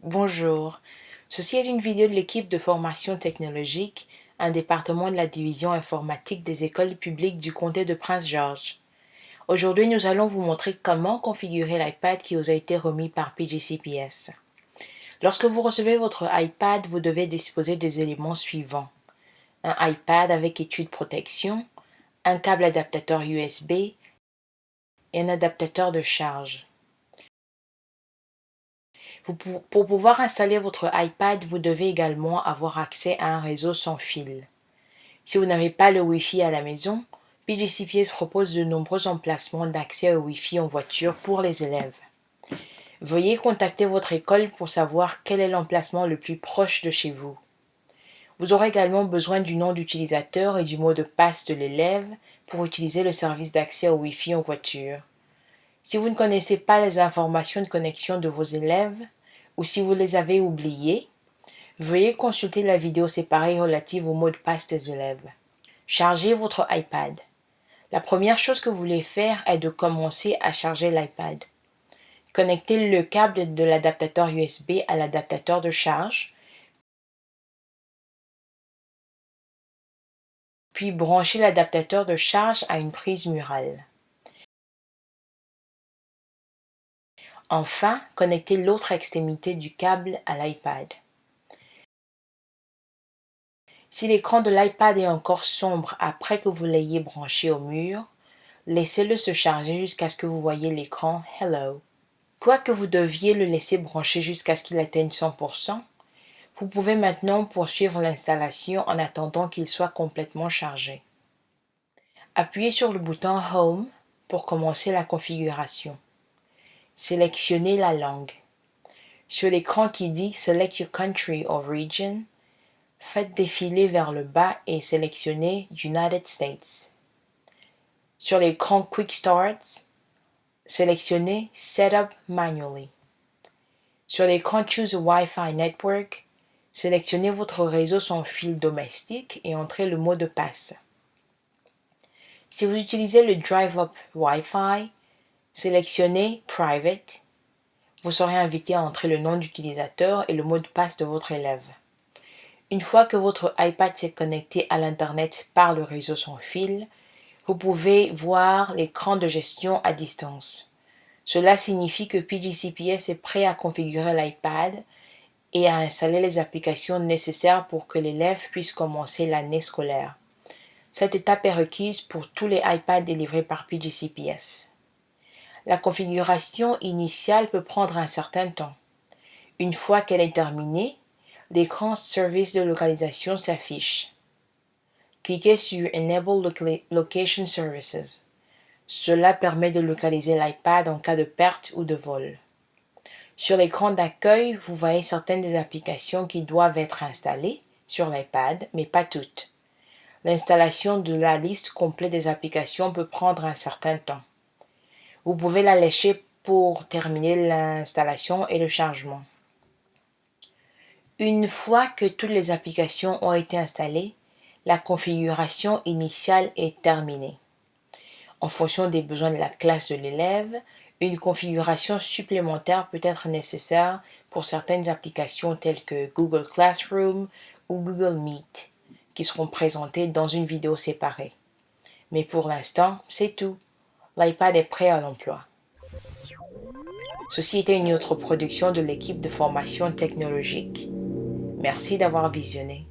Bonjour, ceci est une vidéo de l'équipe de formation technologique, un département de la division informatique des écoles publiques du comté de Prince George. Aujourd'hui, nous allons vous montrer comment configurer l'iPad qui vous a été remis par PGCPS. Lorsque vous recevez votre iPad, vous devez disposer des éléments suivants. Un iPad avec étui de protection, un câble adaptateur USB et un adaptateur de charge. Pour pouvoir installer votre iPad, vous devez également avoir accès à un réseau sans fil. Si vous n'avez pas le Wi-Fi à la maison, PGCPS propose de nombreux emplacements d'accès au Wi-Fi en voiture pour les élèves. Veuillez contacter votre école pour savoir quel est l'emplacement le plus proche de chez vous. Vous aurez également besoin du nom d'utilisateur et du mot de passe de l'élève pour utiliser le service d'accès au Wi-Fi en voiture. Si vous ne connaissez pas les informations de connexion de vos élèves, ou si vous les avez oubliées, veuillez consulter la vidéo séparée relative au mot de passe des élèves. Chargez votre iPad. La première chose que vous voulez faire est de commencer à charger l'iPad. Connectez le câble de l'adaptateur USB à l'adaptateur de charge, puis branchez l'adaptateur de charge à une prise murale. Enfin, connectez l'autre extrémité du câble à l'iPad. Si l'écran de l'iPad est encore sombre après que vous l'ayez branché au mur, laissez-le se charger jusqu'à ce que vous voyez l'écran « Hello ». Quoique vous deviez le laisser brancher jusqu'à ce qu'il atteigne 100%, vous pouvez maintenant poursuivre l'installation en attendant qu'il soit complètement chargé. Appuyez sur le bouton « Home » pour commencer la configuration. Sélectionnez la langue. Sur l'écran qui dit « Select your country or region », faites défiler vers le bas et sélectionnez « United States ». Sur l'écran « Quick Start », sélectionnez « Setup manually ». Sur l'écran « Choose a Wi-Fi network », sélectionnez votre réseau sans fil domestique et entrez le mot de passe. Si vous utilisez le Drive-Up Wi-Fi, sélectionnez « Private ». Vous serez invité à entrer le nom d'utilisateur et le mot de passe de votre élève. Une fois que votre iPad s'est connecté à l'Internet par le réseau sans fil, vous pouvez voir l'écran de gestion à distance. Cela signifie que PGCPS est prêt à configurer l'iPad et à installer les applications nécessaires pour que l'élève puisse commencer l'année scolaire. Cette étape est requise pour tous les iPads délivrés par PGCPS. La configuration initiale peut prendre un certain temps. Une fois qu'elle est terminée, l'écran Service de localisation s'affiche. Cliquez sur Enable Location Services. Cela permet de localiser l'iPad en cas de perte ou de vol. Sur l'écran d'accueil, vous voyez certaines des applications qui doivent être installées sur l'iPad, mais pas toutes. L'installation de la liste complète des applications peut prendre un certain temps. Vous pouvez la lécher pour terminer l'installation et le chargement. Une fois que toutes les applications ont été installées, la configuration initiale est terminée. En fonction des besoins de la classe de l'élève, une configuration supplémentaire peut être nécessaire pour certaines applications telles que Google Classroom ou Google Meet, qui seront présentées dans une vidéo séparée. Mais pour l'instant, c'est tout. L'iPad est prêt à l'emploi. Ceci était une autre production de l'équipe de formation technologique. Merci d'avoir visionné.